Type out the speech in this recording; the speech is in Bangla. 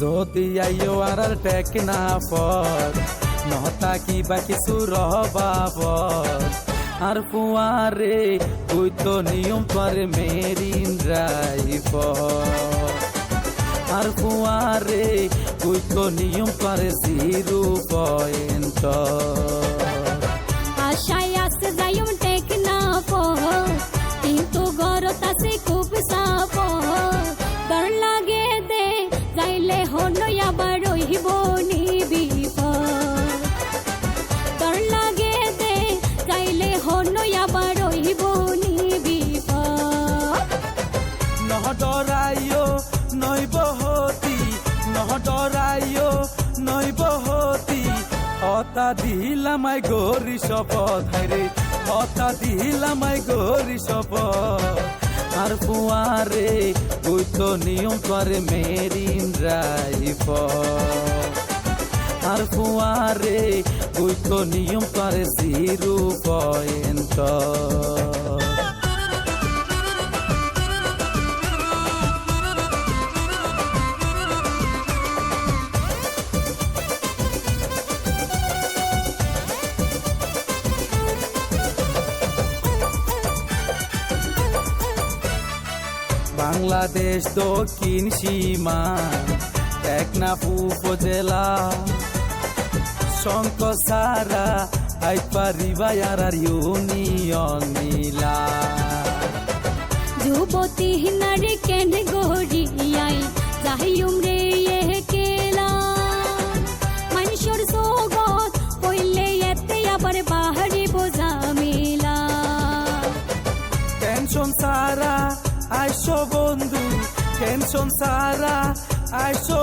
যদি আইও আর টেক না পর নহতা কিবা কিছু রবাবর আর ফুয়ারে তুই তো নিয়ম তোর মেরিন ড্রাইভার আর ফুয়ারে তুই তো নিয়ম তোর 0 আশায় আছে যাইম টেক না পর কিন্তু গরত আছে খুব সাপ ডর লাগে দে যাইলে হলো আবার রইব নিবি ডর লাগে দে যাইলে হলো আবার রইব নিবি নহ ডরাইও নৈবহতি নহ ডরাইও নৈবহতি হতা দিলামাই গরি শপথ হাইরে হতা দিলামাই গরি শপথ আর ফুয়ারে তুই তো নিয়ম করে মেরিন ড্রাইভার আর ফুয়ারে তুই তো নিয়ম করে 0 বাংলাদেশ দক্ষিণ সীমা টেকনাফ উপজেলা শঙ্কসারা আইপারিবায়ার ইউনিয়ন নীলা যুবতী নারী কেন গড়িয়াই যাহিউম রে কেলা মানুষের সোগত কইলে এতে আবার বাহারি বোঝা মেলা টেনশন সারা আইসো বন্ধু টেনশন সারা আইসো